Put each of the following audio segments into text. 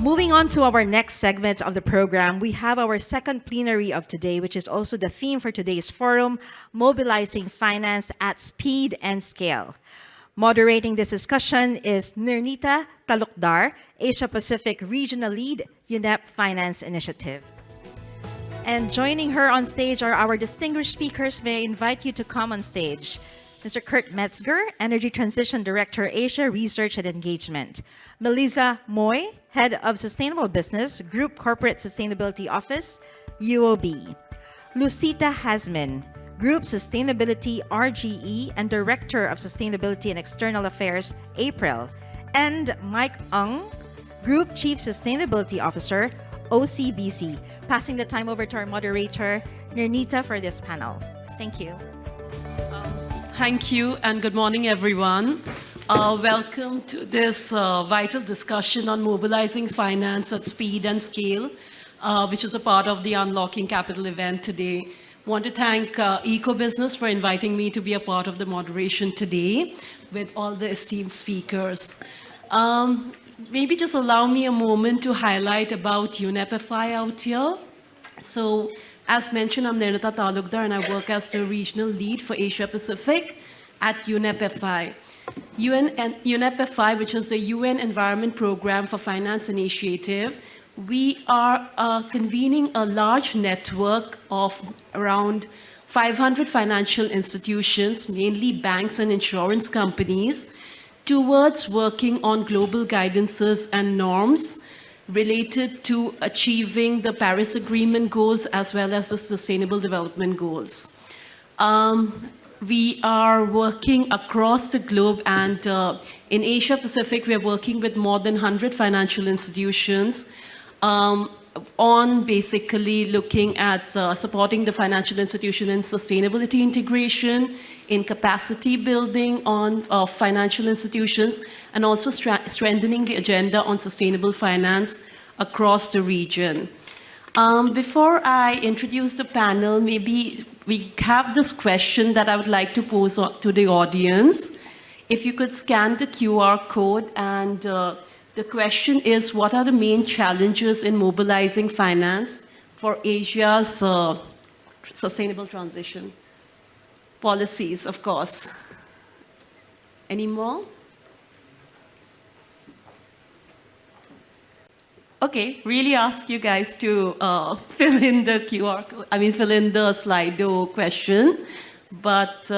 Moving on to our next segment of the program, we have our second plenary of today, which is also the theme for today's forum, Mobilizing Finance at Speed and Scale. Moderating this discussion is Nernita Talukdar, Asia Pacific Regional Lead, UNEP Finance Initiative. And joining her on stage are our distinguished speakers. May I invite you to come on stage. Mr. Kurt Metzger, Energy Transition Director, Asia Research and Engagement. Melissa Moy, Head of Sustainable Business, Group Corporate Sustainability Office, UOB. Lucita Hasmin, Group Sustainability RGE and Director of Sustainability and External Affairs, April. And Mike Ung, Group Chief Sustainability Officer, OCBC. Passing the time over to our moderator, Nernita, for this panel. Thank you. Thank you, and good morning, everyone. Welcome to this vital discussion on mobilizing finance at speed and scale, which is a part of the Unlocking Capital event today. Want to thank EcoBusiness for inviting me to be a part of the moderation today with all the esteemed speakers. Maybe just allow me a moment to highlight about UNEP-FI out here. So, as mentioned, I'm Nernita Talukdar, and I work as the regional lead for Asia Pacific at UNEP-FI. UNEP-FI, which is the UN Environment Program for Finance Initiative, we are convening a large network of around 500 financial institutions, mainly banks and insurance companies, towards working on global guidances and norms related to achieving the Paris Agreement goals as well as the Sustainable Development Goals. We are working across the globe, and in Asia Pacific, we are working with more than 100 financial institutions on basically looking at supporting the financial institution in sustainability integration, in capacity building of financial institutions, and also strengthening the agenda on sustainable finance across the region. Before I introduce the panel, maybe we have this question that I would like to pose to the audience. If you could scan the QR code, and the question is, what are the main challenges in mobilizing finance for Asia's sustainable transition? Policies, of course. Any more? Okay, really ask you guys to fill in the QR code, fill in the Slido question, but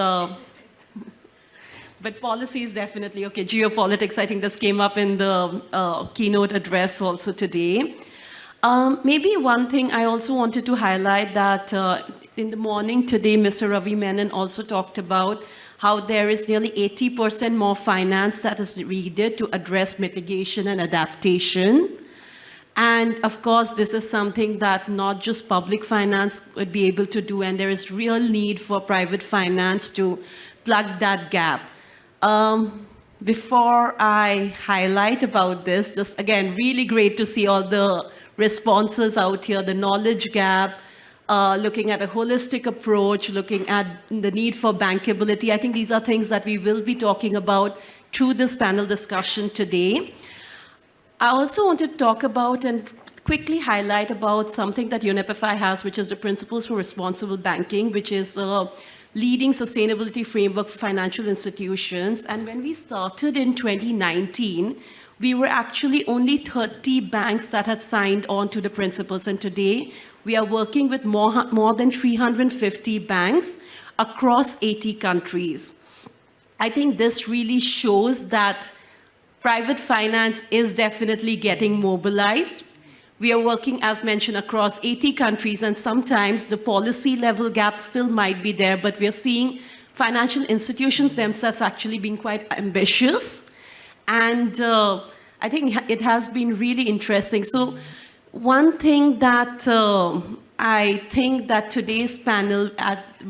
policies definitely, okay, geopolitics, I think this came up in the keynote address also today. Maybe one thing I also wanted to highlight that in the morning today, Mr. Ravi Menon also talked about how there is nearly 80% more finance that is needed to address mitigation and adaptation. And of course, this is something that not just public finance would be able to do, and there is real need for private finance to plug that gap. Before I highlight about this, just again, really great to see all the responses out here, the knowledge gap, looking at a holistic approach, looking at the need for bankability. I think these are things that we will be talking about through this panel discussion today. I also want to talk about and quickly highlight about something that UNEP-FI has, which is the Principles for Responsible Banking, which is a leading sustainability framework for financial institutions. And when we started in 2019, we were actually only 30 banks that had signed on to the principles. And today, we are working with more than 350 banks across 80 countries. I think this really shows that private finance is definitely getting mobilized. We are working, as mentioned, across 80 countries, and sometimes the policy level gap still might be there, but we are seeing financial institutions themselves actually being quite ambitious. And I think it has been really interesting. So one thing that I think that today's panel,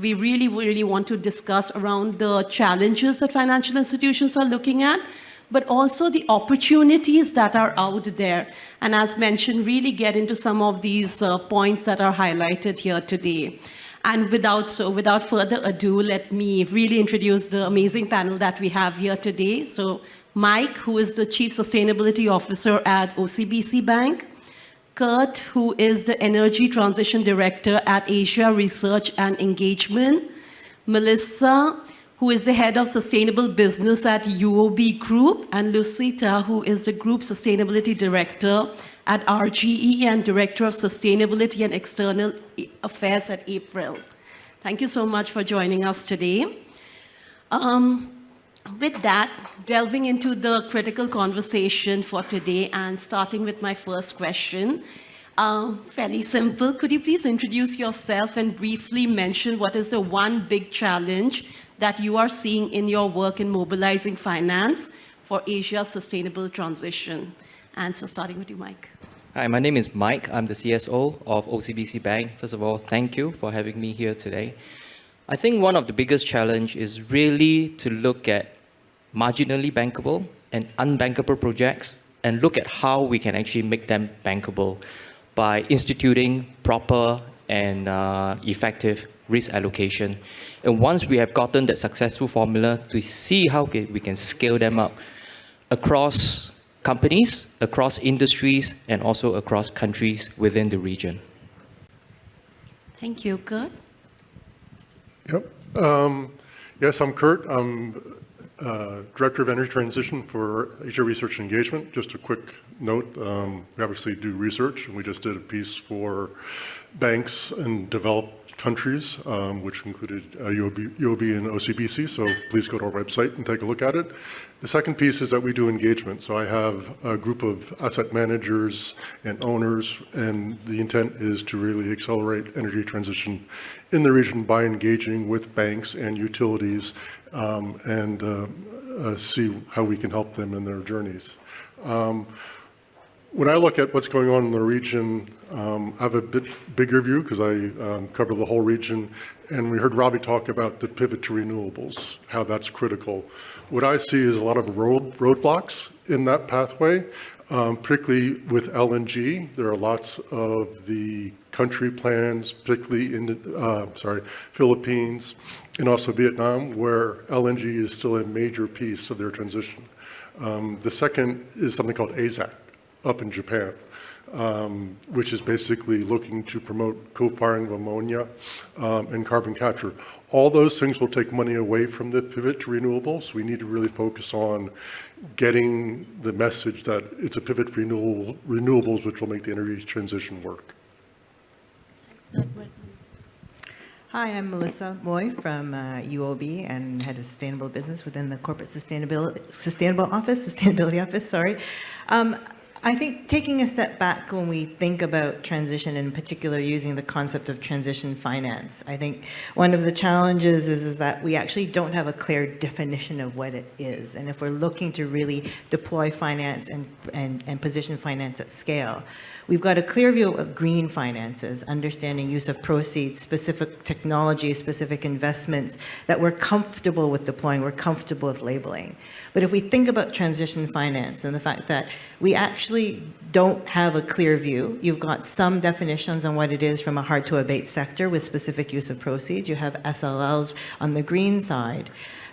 we really want to discuss around the challenges that financial institutions are looking at, but also the opportunities that are out there. And as mentioned, really get into some of these points that are highlighted here today. And without further ado, let me really introduce the amazing panel that we have here today. So Mike, who is the Chief Sustainability Officer at OCBC Bank, Kurt, who is the Energy Transition Director at Asia Research and Engagement, Melissa, who is the Head of Sustainable Business at UOB Group, and Lucita, who is the Group Sustainability Director at RGE and Director of Sustainability and External Affairs at April. Thank you so much for joining us today. With that, delving into the critical conversation for today and starting with my first question, fairly simple. Could you please introduce yourself and briefly mention what is the one big challenge that you are seeing in your work in mobilizing finance for Asia's sustainable transition? And so starting with you, Mike. Hi, my name is Mike. I'm the CSO of OCBC Bank. First of all, thank you for having me here today. I think one of the biggest challenge is really to look at marginally bankable and unbankable projects and look at how we can actually make them bankable by instituting proper and effective risk allocation. And once we have gotten that successful formula, to see how we can scale them up across companies, across industries, and also across countries within the region. Thank you. Kurt? Yep. Yes, I'm Kurt. I'm Director of Energy Transition for Asia Research and Engagement. Just a quick note, we obviously do research, and we just did a piece for banks in developed countries, which included UOB and OCBC, so please go to our website and take a look at it. The second piece is that we do engagement. So I have a group of asset managers and owners, and the intent is to really accelerate energy transition in the region by engaging with banks and utilities and see how we can help them in their journeys. When I look at what's going on in the region, I have a bit bigger view because I cover the whole region, and we heard Robbie talk about the pivot to renewables, how that's critical. What I see is a lot of roadblocks in that pathway, particularly with LNG. There are lots of the country plans, particularly in the Philippines and also Vietnam, where LNG is still a major piece of their transition. The second is something called AZAC up in Japan, which is basically looking to promote co-firing of ammonia and carbon capture. All those things will take money away from the pivot to renewables. We need to really focus on getting the message that it's a pivot for renewables, which will make the energy transition work. Thanks, Hi, I'm Melissa Moy from UOB and Head of Sustainable Business within the Corporate Sustainability Office, sorry. I think taking a step back when we think about transition, in particular using the concept of transition finance, I think one of the challenges is that we actually don't have a clear definition of what it is. And if we're looking to really deploy finance and position finance at scale, we've got a clear view of green finances, understanding use of proceeds, specific technology, specific investments that we're comfortable with deploying, we're comfortable with labeling. But if we think about transition finance and the fact that we actually don't have a clear view, you've got some definitions on what it is from a hard-to-abate sector with specific use of proceeds. You have SLLs on the green side.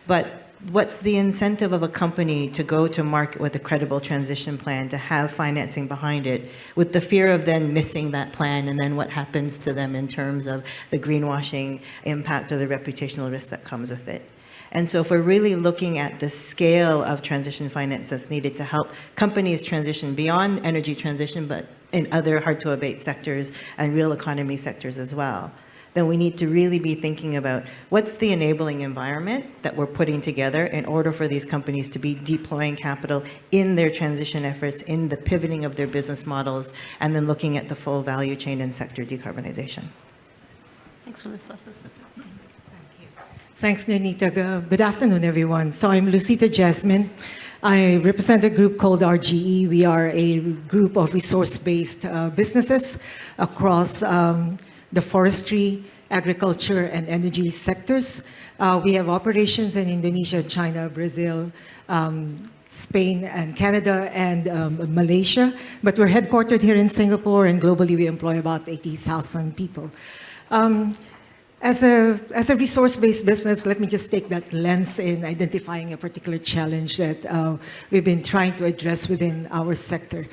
But what's the incentive of a company to go to market with a credible transition plan, to have financing behind it, with the fear of then missing that plan, and then what happens to them in terms of the greenwashing impact or the reputational risk that comes with it? And so if we're really looking at the scale of transition finance that's needed to help companies transition beyond energy transition, but in other hard-to-abate sectors and real economy sectors as well, then we need to really be thinking about what's the enabling environment that we're putting together in order for these companies to be deploying capital in their transition efforts, in the pivoting of their business models, and then looking at the full value chain and sector decarbonization. Thanks, Melissa. Thanks, Nernita. Good afternoon, everyone. So I'm Lucita Jasmine. I represent a group called RGE. We are a group of resource-based businesses across the forestry, agriculture, and energy sectors. We have operations in Indonesia, China, Brazil, Spain, and Canada, and Malaysia. But we're headquartered here in Singapore, and globally we employ about 80,000 people. As a resource-based business, let me just take that lens in identifying a particular challenge that we've been trying to address within our sector.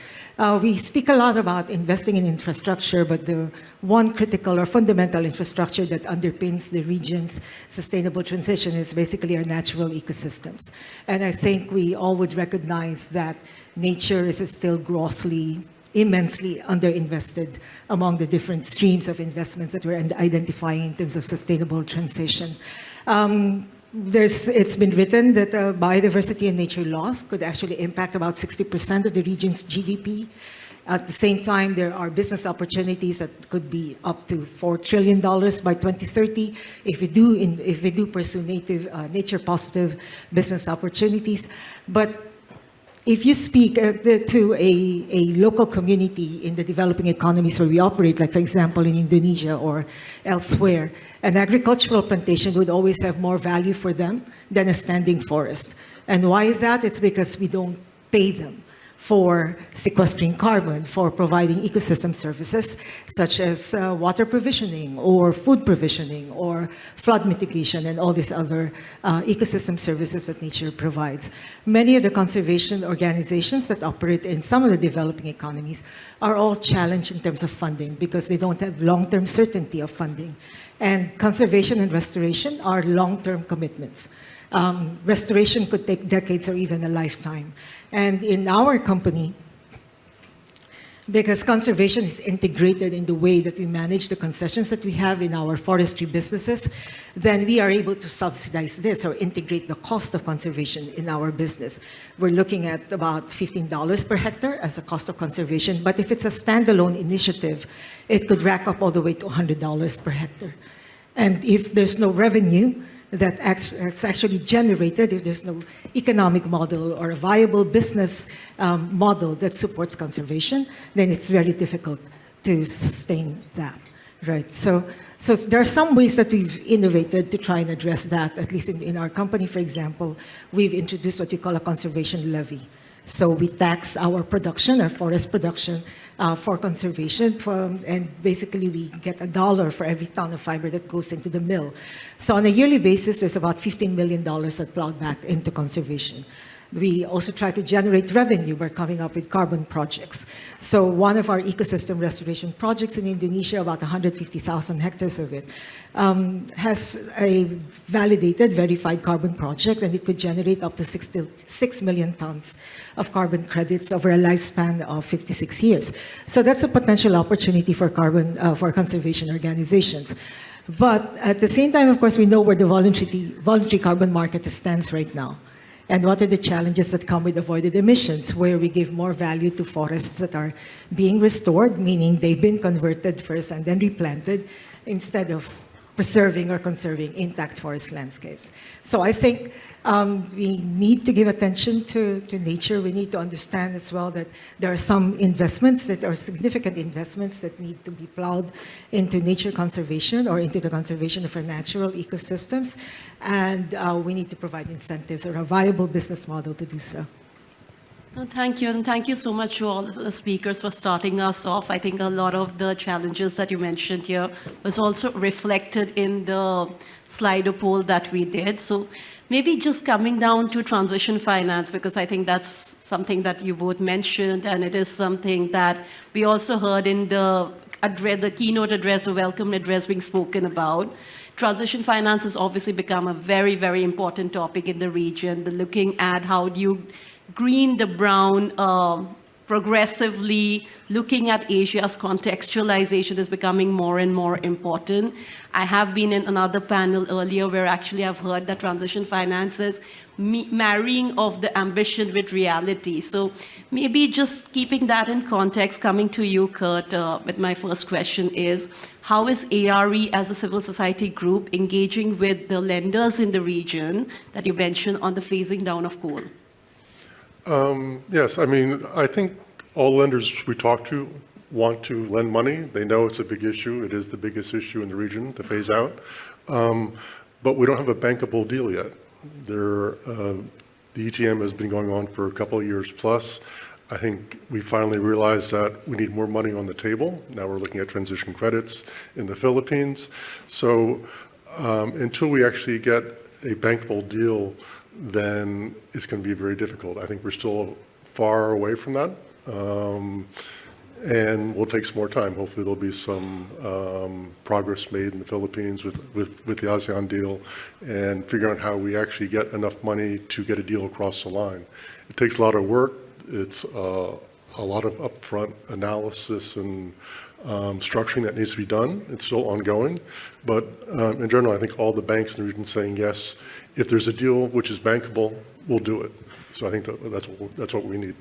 We speak a lot about investing in infrastructure, but the one critical or fundamental infrastructure that underpins the region's sustainable transition is basically our natural ecosystems. And I think we all would recognize that nature is still immensely underinvested among the different streams of investments that we're identifying in terms of sustainable transition. It's been written that biodiversity and nature loss could actually impact about 60% of the region's GDP. At the same time, there are business opportunities that could be up to $4 trillion by 2030 if we do pursue nature-positive business opportunities. But if you speak to a local community in the developing economies where we operate, like for example in Indonesia or elsewhere, an agricultural plantation would always have more value for them than a standing forest. And why is that? It's because we don't pay them for sequestering carbon, for providing ecosystem services such as water provisioning or food provisioning or flood mitigation and all these other ecosystem services that nature provides. Many of the conservation organizations that operate in some of the developing economies are all challenged in terms of funding because they don't have long-term certainty of funding. And conservation and restoration are long-term commitments. Restoration could take decades or even a lifetime. And in our company, because conservation is integrated in the way that we manage the concessions that we have in our forestry businesses, then we are able to subsidize this or integrate the cost of conservation in our business. We're looking at about $15 per hectare as a cost of conservation, but if it's a standalone initiative, it could rack up all the way to $100 per hectare. And if there's no revenue that's actually generated, if there's no economic model or a viable business model that supports conservation, then it's very difficult to sustain that, right? So there are some ways that we've innovated to try and address that, at least in our company, for example. We've introduced what we call a conservation levy. So we tax our production, our forest production, for conservation, and basically we get $1 for every ton of fiber that goes into the mill. So on a yearly basis, there's about $15 million that plowed back into conservation. We also try to generate revenue by coming up with carbon projects. So one of our ecosystem restoration projects in Indonesia, about 150,000 hectares of it, has a validated, verified carbon project, and it could generate up to 6 million tons of carbon credits over a lifespan of 56 years. So that's a potential opportunity for for conservation organizations. But at the same time, of course, we know where the voluntary carbon market stands right now. And what are the challenges that come with avoided emissions, where we give more value to forests that are being restored, meaning they've been converted first and then replanted, instead of preserving or conserving intact forest landscapes. So I think we need to give attention to nature. We need to understand as well that there are some investments that are significant investments that need to be plowed into nature conservation or into the conservation of our natural ecosystems. And we need to provide incentives or a viable business model to do so. No, thank you, and thank you so much to all the speakers for starting us off. I think a lot of the challenges that you mentioned here was also reflected in the Slido poll that we did. So maybe just coming down to transition finance, because I think that's something that you both mentioned, and it is something that we also heard in the keynote address, the welcome address being spoken about. Transition finance has obviously become a very, very important topic in the region. Looking at how do you green the brown progressively, looking at Asia's contextualization is becoming more and more important. I have been in another panel earlier where actually I've heard that transition finance is marrying of the ambition with reality. So maybe just keeping that in context, coming to you, Kurt, with my first question is, how is ARE as a civil society group engaging with the lenders in the region that you mentioned on the phasing down of coal? Yes, I mean, I think all lenders we talk to want to lend money. They know it's a big issue. It is the biggest issue in the region to phase out. But we don't have a bankable deal yet. The ETM has been going on for a couple of years plus. I think we finally realized that we need more money on the table. Now we're looking at transition credits in the Philippines. So until we actually get a bankable deal, then it's going to be very difficult. I think we're still far away from that. And will take some more time. Hopefully there'll be some progress made in the Philippines with the ASEAN deal and figuring out how we actually get enough money to get a deal across the line. It takes a lot of work. It's a lot of upfront analysis and structuring that needs to be done. It's still ongoing. But in general, I think all the banks in the region saying, yes, if there's a deal which is bankable, we'll do it. So I think that's what we need.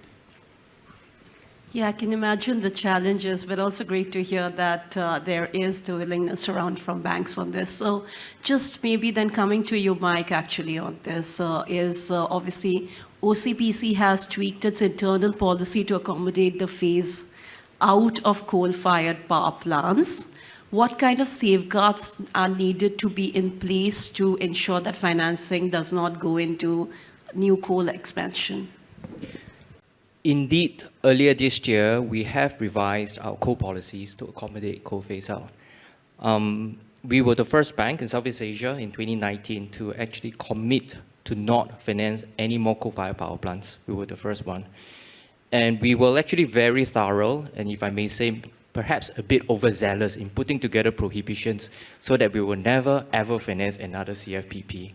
Yeah, I can imagine the challenges, but also great to hear that there is the willingness around from banks on this. So just maybe then coming to you, Mike, actually on this is obviously OCBC has tweaked its internal policy to accommodate the phase out of coal-fired power plants. What kind of safeguards are needed to be in place to ensure that financing does not go into new coal expansion? Indeed, earlier this year, we have revised our coal policies to accommodate coal phase-out. We were the first bank in Southeast Asia in 2019 to actually commit to not finance any more coal-fired power plants. We were the first one. And we were actually very thorough, and if I may say, perhaps a bit overzealous in putting together prohibitions so that we will never, ever finance another CFPP.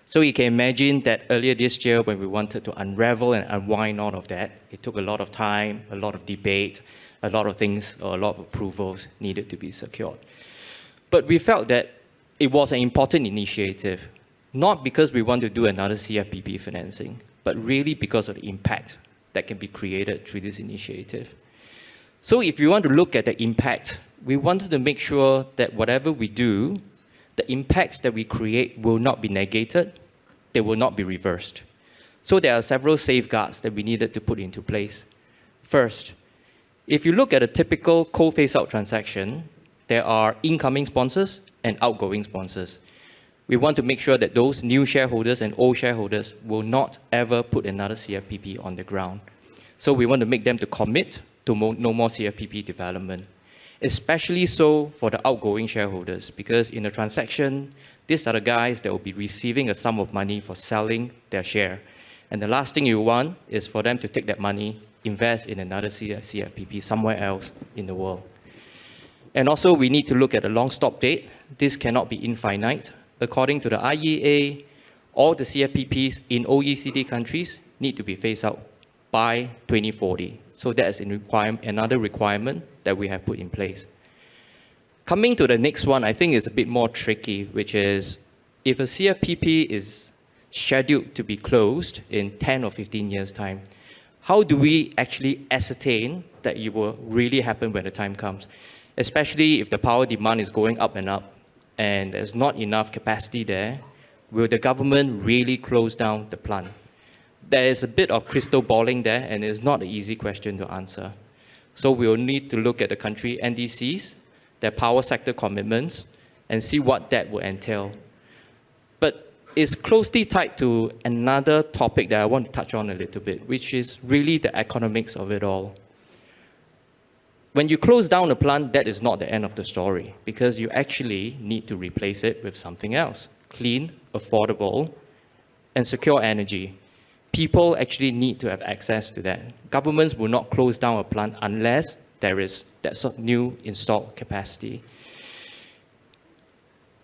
So you can imagine that earlier this year, when we wanted to unravel and unwind all of that, it took a lot of time, a lot of debate, a lot of things, or a lot of approvals needed to be secured. But we felt that it was an important initiative, not because we want to do another CFPP financing, but really because of the impact that can be created through this initiative. So if you want to look at the impact, we wanted to make sure that whatever we do, the impacts that we create will not be negated, they will not be reversed. So there are several safeguards that we needed to put into place. First, if you look at a typical coal phase-out transaction, there are incoming sponsors and outgoing sponsors. We want to make sure that those new shareholders and old shareholders will not ever put another CFPP on the ground. So we want to make them to commit to no more CFPP development. Especially so for the outgoing shareholders, because in a transaction, these are the guys that will be receiving a sum of money for selling their share. And the last thing you want is for them to take that money, invest in another CFPP somewhere else in the world. And also, we need to look at a long stop date. This cannot be infinite. According to the IEA, all the CFPPs in OECD countries need to be phased out by 2040. So that is another requirement that we have put in place. Coming to the next one, I think is a bit more tricky, which is if a CFPP is scheduled to be closed in 10 or 15 years' time, how do we actually ascertain that it will really happen when the time comes? Especially if the power demand is going up and there's not enough capacity there, will the government really close down the plant? There is a bit of crystal balling there, and it's not an easy question to answer. So we'll need to look at the country NDCs, their power sector commitments, and see what that will entail. But it's closely tied to another topic that I want to touch on a little bit, which is really the economics of it all. When you close down a plant, that is not the end of the story, because you actually need to replace it with something else: clean, affordable, and secure energy. People actually need to have access to that. Governments will not close down a plant unless there is that sort of new installed capacity.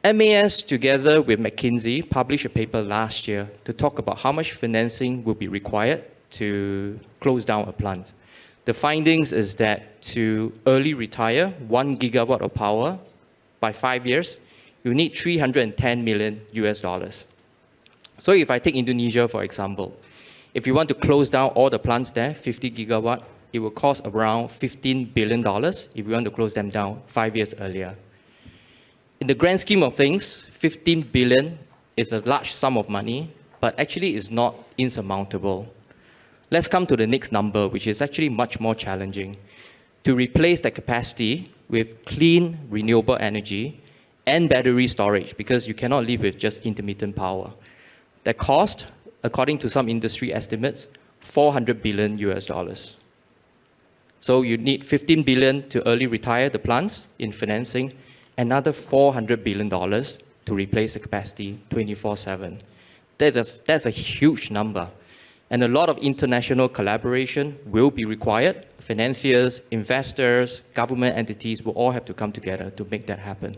MAS, together with McKinsey, published a paper last year to talk about how much financing will be required to close down a plant. The findings is that to early retire 1 gigawatt of power by 5 years, you need $310 million US. So if I take Indonesia, for example, if you want to close down all the plants there, 50 gigawatt, it will cost around $15 billion if you want to close them down 5 years earlier. In the grand scheme of things, 15 billion is a large sum of money, but actually is not insurmountable. Let's come to the next number, which is actually much more challenging. To replace that capacity with clean, renewable energy and battery storage, because you cannot live with just intermittent power. The cost, according to some industry estimates, $400 billion US. So you need 15 billion to early retire the plants in financing, another $400 billion to replace the capacity 24/7. That's a huge number. And a lot of international collaboration will be required. Financiers, investors, government entities will all have to come together to make that happen.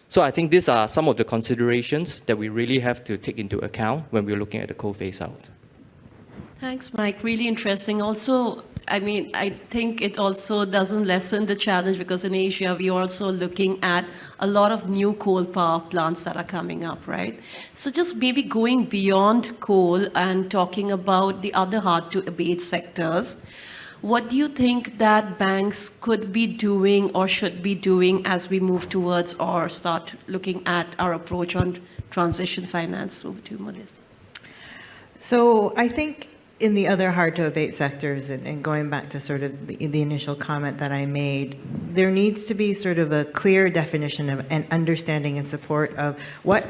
So I think these are some of the considerations that we really have to take into account when we're looking at the coal phase out. Thanks, Mike. Really interesting. Also, I mean, I think it also doesn't lessen the challenge because in Asia, we're also looking at a lot of new coal power plants that are coming up, right? So just maybe going beyond coal and talking about the other hard-to-abate sectors, what do you think that banks could be doing or should be doing as we move towards or start looking at our approach on transition finance? Over to Melissa. So I think in the other hard-to-abate sectors, and going back to sort of the initial comment that I made, there needs to be sort of a clear definition of and understanding and support of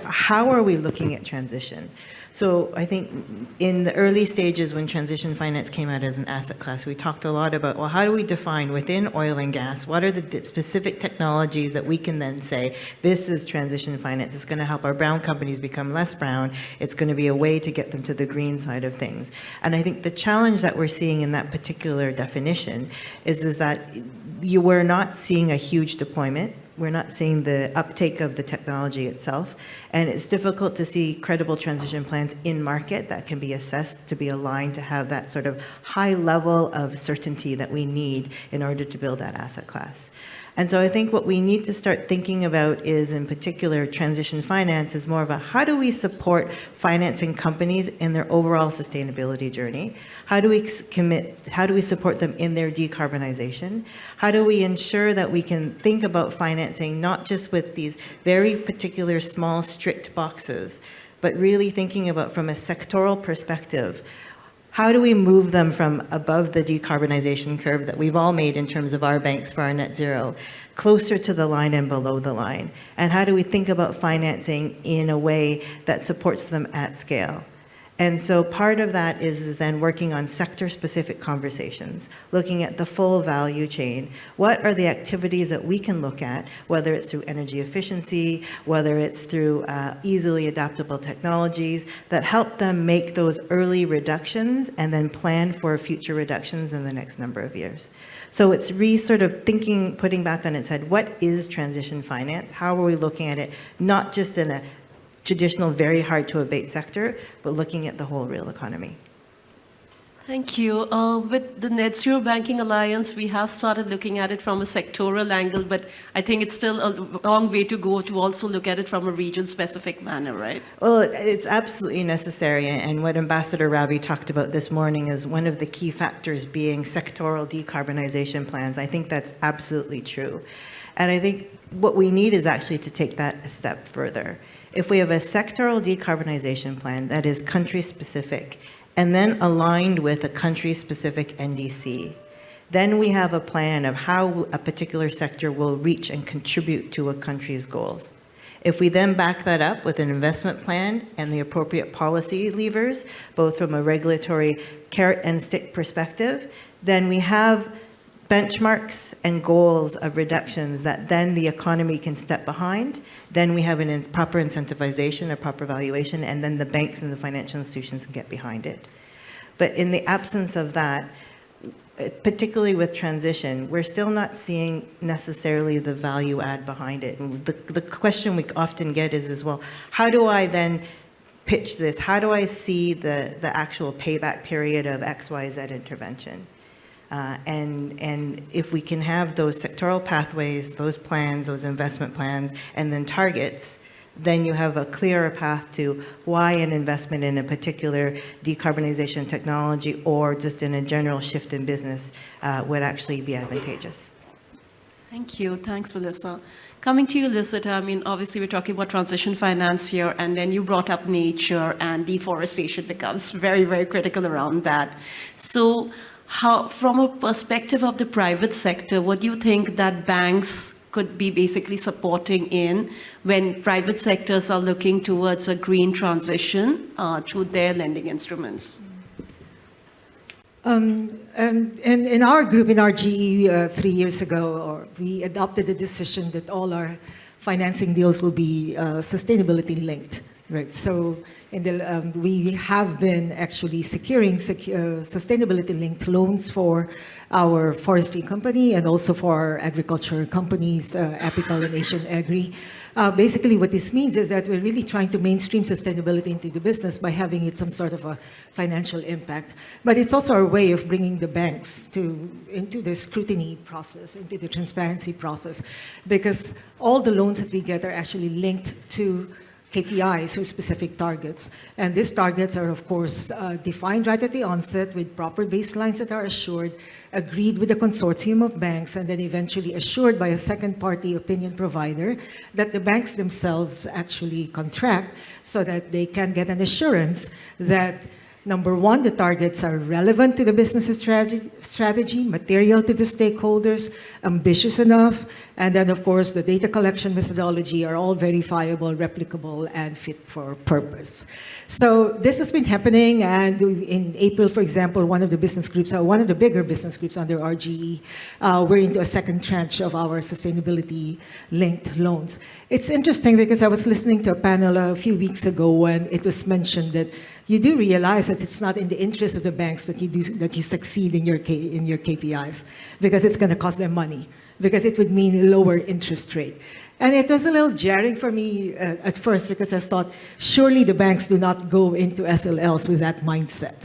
how are we looking at transition. So I think in the early stages when transition finance came out as an asset class, we talked a lot about, well, how do we define within oil and gas, what are the specific technologies that we can then say, this is transition finance, it's going to help our brown companies become less brown, it's going to be a way to get them to the green side of things. And I think the challenge that we're seeing in that particular definition is that we're not seeing a huge deployment. We're not seeing the uptake of the technology itself, and it's difficult to see credible transition plans in market that can be assessed to be aligned to have that sort of high level of certainty that we need in order to build that asset class. And so I think what we need to start thinking about is, in particular, transition finance is more of a how do we support financing companies in their overall sustainability journey? How do we support them in their decarbonization? How do we ensure that we can think about financing not just with these very particular small strict boxes, but really thinking about from a sectoral perspective, how do we move them from above the decarbonization curve that we've all made in terms of our banks for our net zero, closer to the line and below the line? And how do we think about financing in a way that supports them at scale? And so part of that is then working on sector-specific conversations, looking at the full value chain. What are the activities that we can look at, whether it's through energy efficiency, whether it's through easily adaptable technologies that help them make those early reductions and then plan for future reductions in the next number of years. So it's sort of thinking, putting back on its head, what is transition finance? How are we looking at it, not just in a traditional, very hard to abate sector, but looking at the whole real economy. Thank you. With the Net Zero Banking Alliance, we have started looking at it from a sectoral angle, but I think it's still a long way to go to also look at it from a region-specific manner, right? Well, it's absolutely necessary, and what Ambassador Rabi talked about this morning is one of the key factors being sectoral decarbonization plans. I think that's absolutely true. And I think what we need is actually to take that a step further. If we have a sectoral decarbonization plan that is country-specific and then aligned with a country-specific NDC, then we have a plan of how a particular sector will reach and contribute to a country's goals. If we then back that up with an investment plan and the appropriate policy levers, both from a regulatory carrot and stick perspective, then we have benchmarks and goals of reductions that then the economy can step behind. Then we have a proper incentivization, a proper valuation, and then the banks and the financial institutions can get behind it. But in the absence of that, particularly with transition, we're still not seeing necessarily the value add behind it. And the question we often get is, well, how do I then pitch this? How do I see the actual payback period of X, Y, Z intervention? And if we can have those sectoral pathways, those plans, those investment plans, and then targets, then you have a clearer path to why an investment in a particular decarbonization technology or just in a general shift in business would actually be advantageous. Thank you. Thanks, Melissa. Coming to you, Lucetta, I mean, obviously we're talking about transition finance here, and then you brought up nature and deforestation becomes very, very critical around that. So how, from a perspective of the private sector, what do you think that banks could be basically supporting in when private sectors are looking towards a green transition through their lending instruments? And in our group, in RGE, 3 years ago, we adopted the decision that all our financing deals will be sustainability linked, right? So we have been actually securing sustainability linked loans for our forestry company and also for our agriculture companies, Apical and Asian Agri. Basically, what this means is that we're really trying to mainstream sustainability into the business by having it some sort of a financial impact. But it's also our way of bringing the banks into the scrutiny process, into the transparency process, because all the loans that we get are actually linked to KPIs or specific targets. And these targets are, of course, defined right at the onset with proper baselines that are assured, agreed with the consortium of banks, and then eventually assured by a second-party opinion provider that the banks themselves actually contract so that they can get an assurance that, number one, the targets are relevant to the business strategy, material to the stakeholders, ambitious enough, and then, of course, the data collection methodology are all verifiable, replicable, and fit for purpose. So this has been happening, and in April, for example, one of the bigger business groups under RGE, we're into a second tranche of our sustainability-linked loans. It's interesting because I was listening to a panel a few weeks ago when it was mentioned that you do realize that it's not in the interest of the banks that you succeed in your KPIs, because it's going to cost them money, because it would mean lower interest rate. And it was a little jarring for me at first, because I thought, surely the banks do not go into SLLs with that mindset.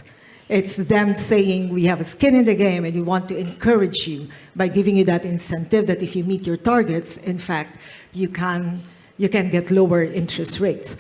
It's them saying, we have a skin in the game and we want to encourage you by giving you that incentive that if you meet your targets, in fact, you can get lower interest rates.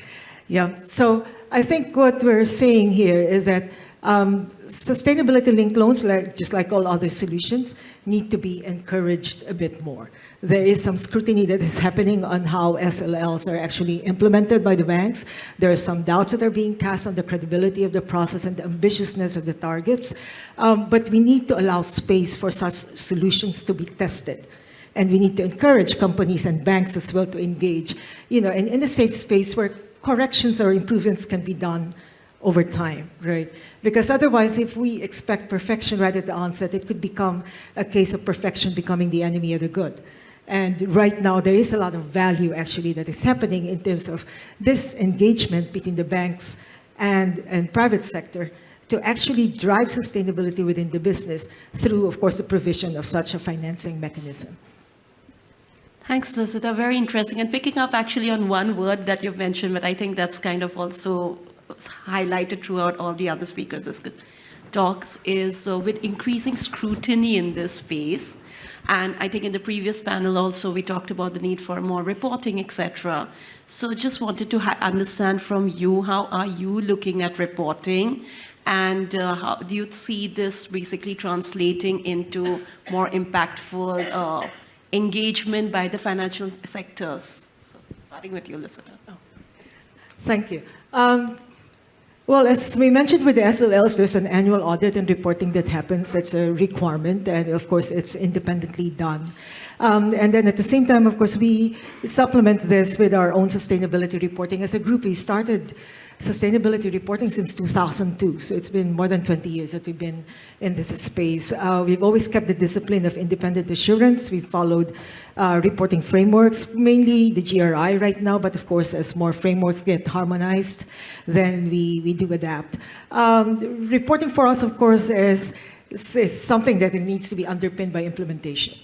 Yeah. So I think what we're saying here is that sustainability-linked loans, just like all other solutions, need to be encouraged a bit more. There is some scrutiny that is happening on how SLLs are actually implemented by the banks. There are some doubts that are being cast on the credibility of the process and the ambitiousness of the targets. But we need to allow space for such solutions to be tested. And we need to encourage companies and banks as well to engage, in a safe space where corrections or improvements can be done over time, right? Because otherwise, if we expect perfection right at the onset, it could become a case of perfection becoming the enemy of the good. And right now, there is a lot of value actually that is happening in terms of this engagement between the banks and private sector to actually drive sustainability within the business through, of course, the provision of such a financing mechanism. Thanks, Lucita. Very interesting. And picking up actually on one word that you've mentioned, but I think that's kind of also highlighted throughout all the other speakers' talks, is with increasing scrutiny in this space. And I think in the previous panel also, we talked about the need for more reporting, etc. So just wanted to understand from you, how are you looking at reporting? And how do you see this basically translating into more impactful engagement by the financial sectors? So starting with you, Lucita. Thank you. Well, as we mentioned with the SLLs, there's an annual audit and reporting that happens. That's a requirement, and of course, it's independently done. And then at the same time, of course, we supplement this with our own sustainability reporting. As a group, we started sustainability reporting since 2002. So it's been more than 20 years that we've been in this space. We've always kept the discipline of independent assurance. We've followed reporting frameworks, mainly the GRI right now, but of course, as more frameworks get harmonized, then we do adapt. Reporting for us, of course, is something that it needs to be underpinned by implementation.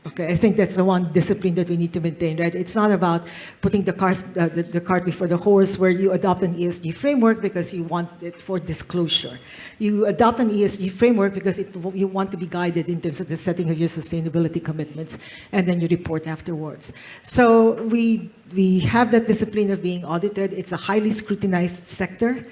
Okay, I think that's the one discipline that we need to maintain, right? It's not about putting the cart before the horse, where you adopt an ESG framework because you want it for disclosure. You adopt an ESG framework because you want to be guided in terms of the setting of your sustainability commitments, and then you report afterwards. So we have that discipline of being audited. It's a highly scrutinized sector.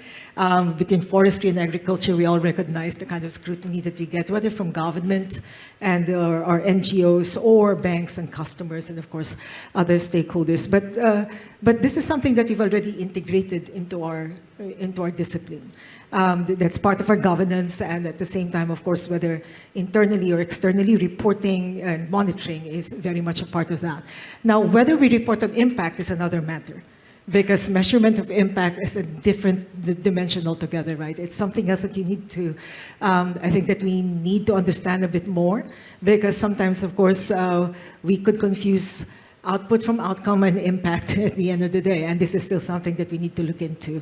Between forestry and agriculture, we all recognize the kind of scrutiny that we get, whether from government and our NGOs or banks and customers, and of course, other stakeholders. But this is something that we've already integrated into our discipline. That's part of our governance, and at the same time, of course, whether internally or externally, reporting and monitoring is very much a part of that. Now, whether we report on impact is another matter. because measurement of impact is a different dimension altogether, right? It's something else that you need to, I think that we need to understand a bit more, because sometimes, of course, we could confuse output from outcome and impact at the end of the day, and this is still something that we need to look into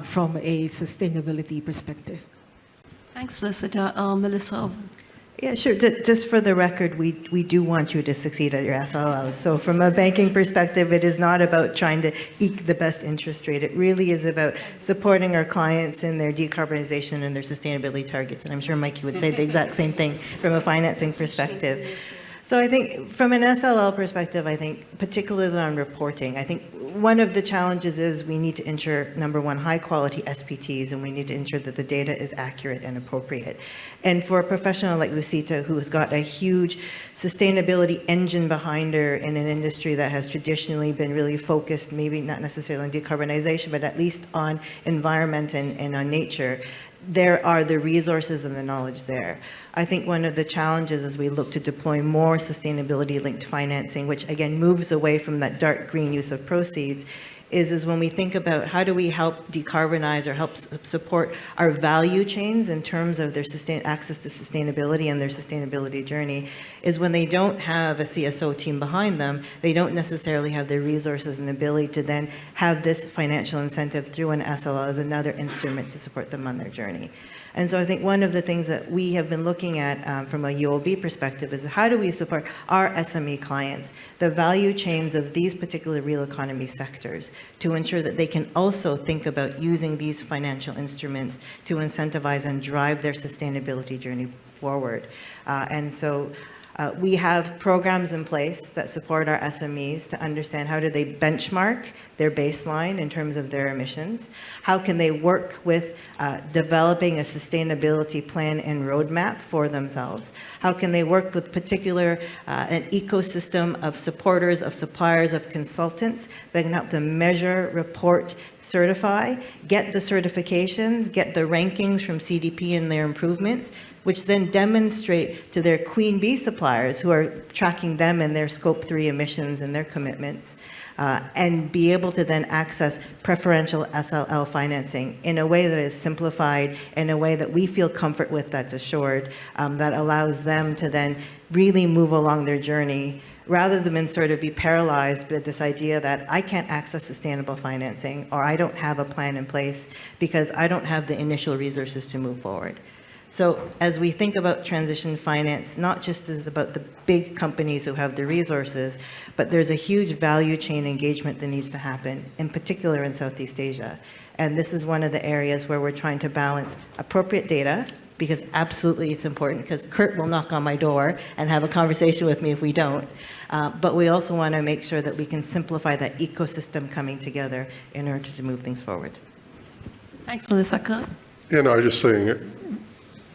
from a sustainability perspective. Thanks, Lucita. Melissa. Yeah, sure. Just for the record, we do want you to succeed at your SLLs. So from a banking perspective, it is not about trying to eke the best interest rate. It really is about supporting our clients in their decarbonization and their sustainability targets. And I'm sure Mikey would say the exact same thing from a financing perspective. So I think from an SLL perspective, I think particularly on reporting, I think one of the challenges is we need to ensure, number one, high quality SPTs, and we need to ensure that the data is accurate and appropriate. And for a professional like Lucita, who has got a huge sustainability engine behind her in an industry that has traditionally been really focused, maybe not necessarily on decarbonization, but at least on environment and on nature, there are the resources and the knowledge there. I think one of the challenges as we look to deploy more sustainability-linked financing, which again moves away from that dark green use of proceeds, is when we think about how do we help decarbonize or help support our value chains in terms of their access to sustainability and their sustainability journey, is when they don't have a CSO team behind them, they don't necessarily have the resources and ability to then have this financial incentive through an SLL as another instrument to support them on their journey. And so I think one of the things that we have been looking at from a UOB perspective is how do we support our SME clients, the value chains of these particular real economy sectors, to ensure that they can also think about using these financial instruments to incentivize and drive their sustainability journey forward. And so we have programs in place that support our SMEs to understand how do they benchmark their baseline in terms of their emissions, how can they work with developing a sustainability plan and roadmap for themselves, how can they work with particular an ecosystem of supporters, of suppliers, of consultants that can help them measure, report, certify, get the certifications, get the rankings from CDP and their improvements, which then demonstrate to their queen bee suppliers who are tracking them and their scope 3 emissions and their commitments, and be able to then access preferential SLL financing in a way that is simplified, in a way that we feel comfort with, that's assured, that allows them to then really move along their journey rather than sort of be paralyzed with this idea that I can't access sustainable financing or I don't have a plan in place because I don't have the initial resources to move forward. So as we think about transition finance, not just as about the big companies who have the resources, but there's a huge value chain engagement that needs to happen, in particular in Southeast Asia. And this is one of the areas where we're trying to balance appropriate data, because absolutely it's important, because Kurt will knock on my door and have a conversation with me if we don't. But we also want to make sure that we can simplify that ecosystem coming together in order to move things forward. Thanks, Melissa. Kurt? Yeah, no, I was just saying,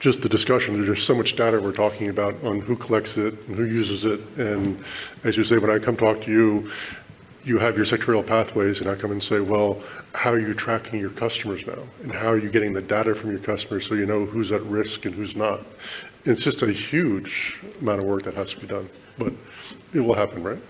just the discussion, there's just so much data we're talking about on who collects it and who uses it. And as you say, when I come talk to you, you have your sectorial pathways, and I come and say, well, how are you tracking your customers now? And how are you getting the data from your customers so you know who's at risk and who's not? It's just a huge amount of work that has to be done, but it will happen, right?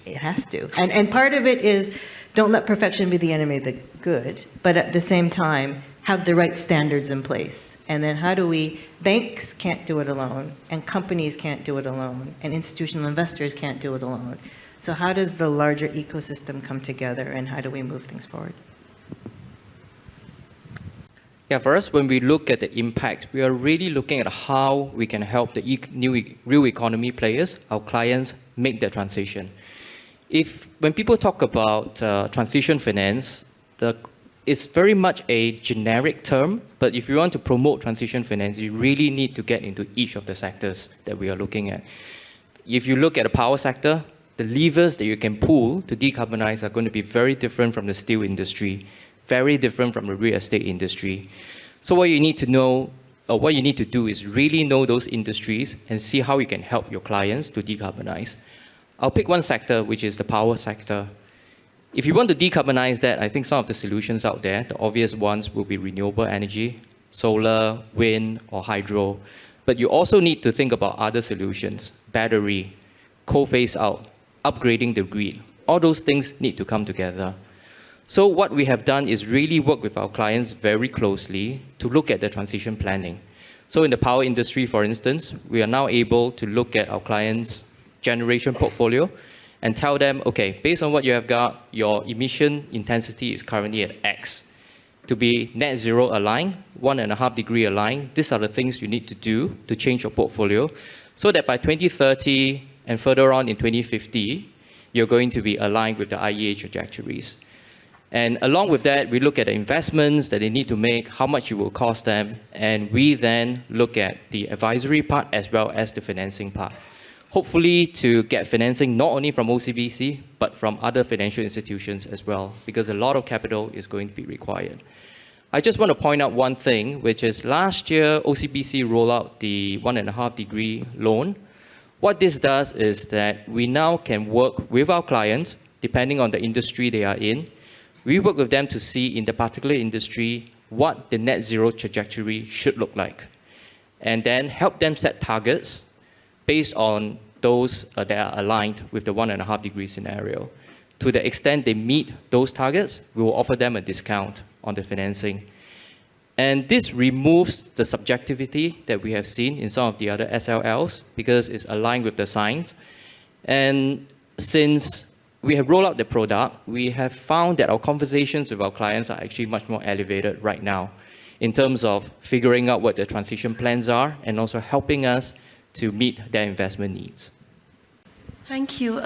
It has to. And part of it is don't let perfection be the enemy of the good, but at the same time, have the right standards in place. And then how do banks can't do it alone, and companies can't do it alone, and institutional investors can't do it alone. So how does the larger ecosystem come together, and how do we move things forward? Yeah, for us, when we look at the impact, we are really looking at how we can help the new real economy players, our clients, make that transition. When people talk about transition finance, it's very much a generic term, but if you want to promote transition finance, you really need to get into each of the sectors that we are looking at. If you look at the power sector, the levers that you can pull to decarbonize are going to be very different from the steel industry, very different from the real estate industry. So what you need to know, or what you need to do is really know those industries and see how you can help your clients to decarbonize. I'll pick one sector, which is the power sector. If you want to decarbonize that, I think some of the solutions out there, the obvious ones will be renewable energy, solar, wind, or hydro. But you also need to think about other solutions, battery, coal phase out, upgrading the grid. All those things need to come together. So what we have done is really work with our clients very closely to look at the transition planning. So in the power industry, for instance, we are now able to look at our clients' generation portfolio and tell them, okay, based on what you have got, your emission intensity is currently at X. To be net zero aligned, 1.5 degree aligned, these are the things you need to do to change your portfolio so that by 2030 and further on in 2050, you're going to be aligned with the IEA trajectories. And along with that, we look at the investments that they need to make, how much it will cost them, and we then look at the advisory part as well as the financing part. Hopefully to get financing not only from OCBC, but from other financial institutions as well, because a lot of capital is going to be required. I just want to point out one thing, which is last year, OCBC rolled out the 1.5 degree loan. What this does is that we now can work with our clients, depending on the industry they are in. We work with them to see in the particular industry what the net zero trajectory should look like, and then help them set targets based on those that are aligned with the 1.5 degree scenario. To the extent they meet those targets, we will offer them a discount on the financing. And this removes the subjectivity that we have seen in some of the other SLLs because it's aligned with the science. And since we have rolled out the product, we have found that our conversations with our clients are actually much more elevated right now in terms of figuring out what their transition plans are and also helping us to meet their investment needs. Thank you.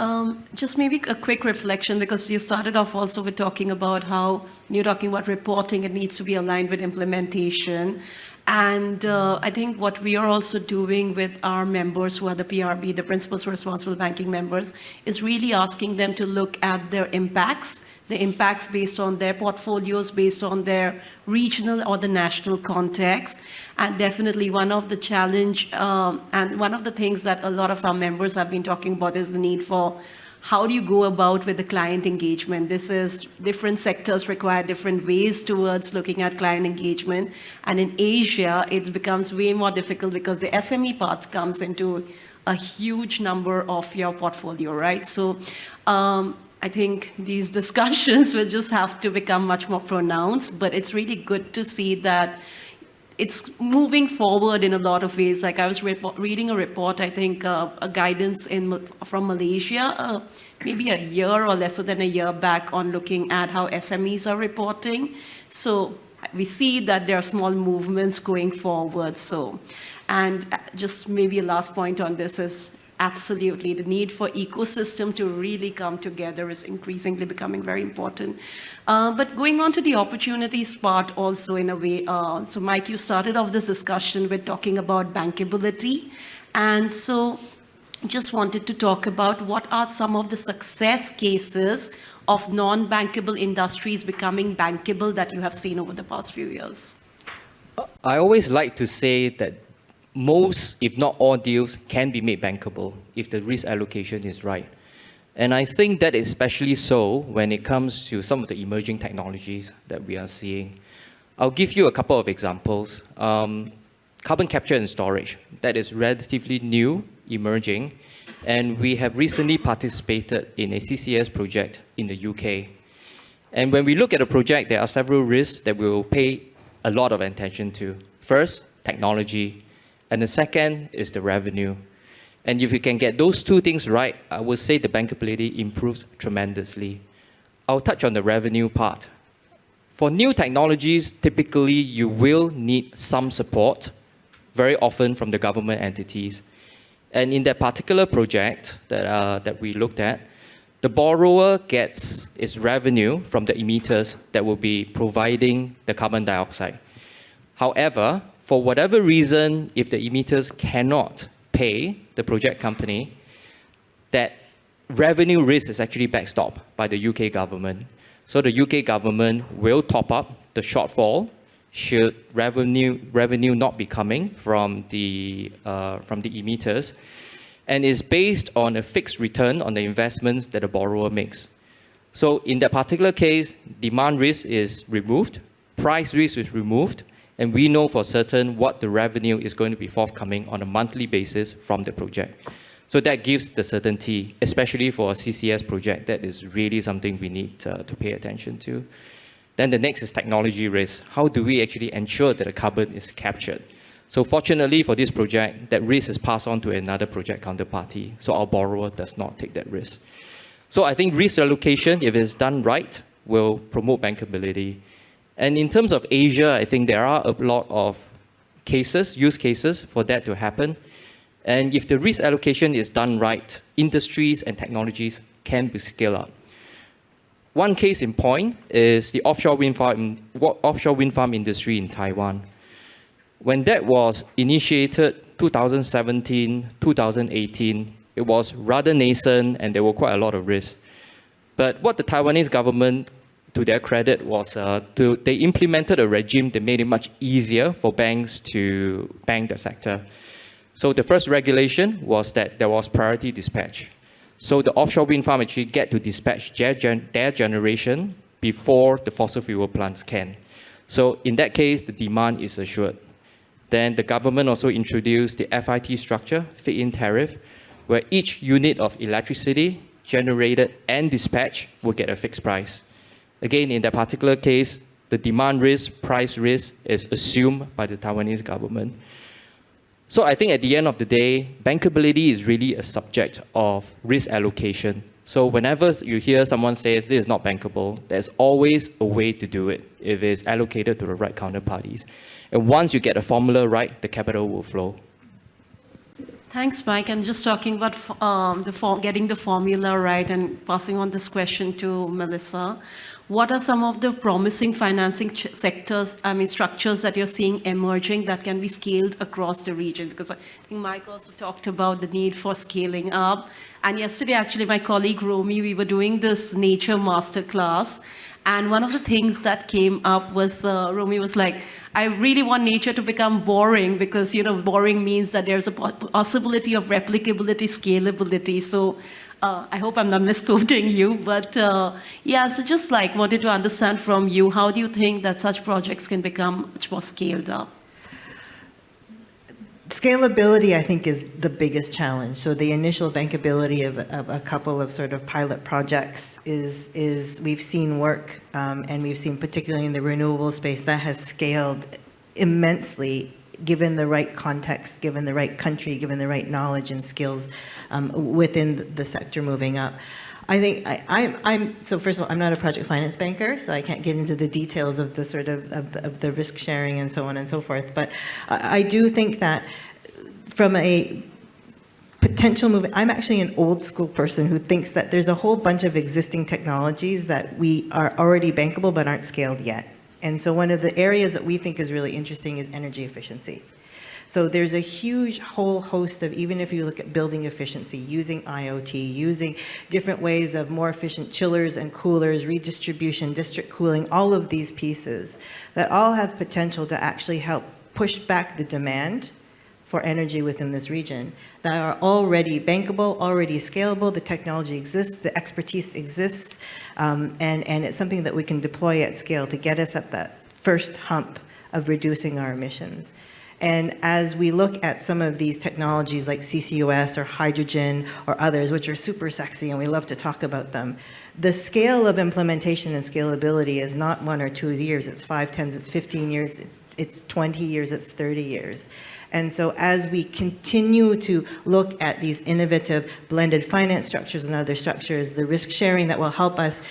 Just maybe a quick reflection, because you started off also with talking about how, when you're talking about reporting, it needs to be aligned with implementation. And I think what we are also doing with our members who are the PRB, the Principles for Responsible Banking members, is really asking them to look at their impacts, the impacts based on their portfolios, based on their regional or the national context. And definitely one of the challenge and one of the things that a lot of our members have been talking about is the need for how do you go about with the client engagement? This is different sectors require different ways towards looking at client engagement. And in Asia, it becomes way more difficult because the SME part comes into a huge number of your portfolio, right? So I think these discussions will just have to become much more pronounced, but it's really good to see that it's moving forward in a lot of ways. Like I was reading a report, I think a guidance from Malaysia, maybe a year or lesser than a year back on looking at how SMEs are reporting. So we see that there are small movements going forward. So, and just maybe a last point on this is absolutely the need for ecosystem to really come together is increasingly becoming very important. But going on to the opportunities part also in a way, so Mike, you started off this discussion with talking about bankability. And so just wanted to talk about what are some of the success cases of non-bankable industries becoming bankable that you have seen over the past few years? I always like to say that most, if not all deals can be made bankable if the risk allocation is right. And I think that is especially so when it comes to some of the emerging technologies that we are seeing. I'll give you a couple of examples. Carbon capture and storage, that is relatively new, emerging, and we have recently participated in a CCS project in the UK. And when we look at a project, there are several risks that we will pay a lot of attention to. First, technology. And the second is the revenue. And if you can get those two things right, I would say the bankability improves tremendously. I'll touch on the revenue part. For new technologies, typically you will need some support, very often from the government entities. And in that particular project that we looked at, the borrower gets its revenue from the emitters that will be providing the carbon dioxide. However, for whatever reason, if the emitters cannot pay the project company, that revenue risk is actually backstopped by the UK government. So the UK government will top up the shortfall should revenue not be coming from the emitters, and is based on a fixed return on the investments that the borrower makes. So in that particular case, demand risk is removed, price risk is removed, and we know for certain what the revenue is going to be forthcoming on a monthly basis from the project. So that gives the certainty, especially for a CCS project. That is really something we need to pay attention to. Then the next is technology risk. How do we actually ensure that the carbon is captured? So fortunately for this project, that risk is passed on to another project counterparty, so our borrower does not take that risk. So I think risk allocation, if it's done right, will promote bankability. And in terms of Asia, I think there are a lot of use cases for that to happen. And if the risk allocation is done right, industries and technologies can be scaled up. One case in point is the offshore wind farm industry in Taiwan. When that was initiated 2017, 2018, it was rather nascent and there were quite a lot of risks. But what the Taiwanese government, to their credit, was they implemented a regime that made it much easier for banks to bank the sector. So the first regulation was that there was priority dispatch. So the offshore wind farm actually get to dispatch their generation before the fossil fuel plants can. So in that case, the demand is assured. Then the government also introduced the FIT structure, feed-in tariff, where each unit of electricity generated and dispatched will get a fixed price. Again, in that particular case, the demand risk, price risk is assumed by the Taiwanese government. So I think at the end of the day, bankability is really a subject of risk allocation. So whenever you hear someone say this is not bankable, there's always a way to do it if it's allocated to the right counterparties. And once you get the formula right, the capital will flow. Thanks, Mike. And just talking about getting the formula right and passing on this question to Melissa, what are some of the promising financing structures that you're seeing emerging that can be scaled across the region? Because I think Mike also talked about the need for scaling up. And yesterday, actually, my colleague Romy, we were doing this nature masterclass. And one of the things that came up was, Romy was like, I really want nature to become boring because, boring means that there's a possibility of replicability, scalability. So I hope I'm not misquoting you, but so just wanted to understand from you, how do you think that such projects can become much more scaled up? Scalability, I think, is the biggest challenge. So the initial bankability of a couple of sort of pilot projects is we've seen work, and we've seen particularly in the renewable space that has scaled immensely, given the right context, given the right country, given the right knowledge and skills within the sector moving up. I think so first of all, I'm not a project finance banker, so I can't get into the details of the sort of the risk sharing and so on and so forth. But I do think that from a potential movement, I'm actually an old school person who thinks that there's a whole bunch of existing technologies that we are already bankable but aren't scaled yet. And so one of the areas that we think is really interesting is energy efficiency. So there's a huge whole host of, even if you look at building efficiency, using IoT, using different ways of more efficient chillers and coolers, redistribution, district cooling, all of these pieces that all have potential to actually help push back the demand for energy within this region that are already bankable, already scalable, the technology exists, the expertise exists, and it's something that we can deploy at scale to get us up that first hump of reducing our emissions. And as we look at some of these technologies like CCUS or hydrogen or others, which are super sexy and we love to talk about them, the scale of implementation and scalability is not 1 or 2 years, it's 5, 10, it's 15 years, it's 20 years, it's 30 years. And so as we continue to look at these innovative blended finance structures and other structures, the risk sharing that will help us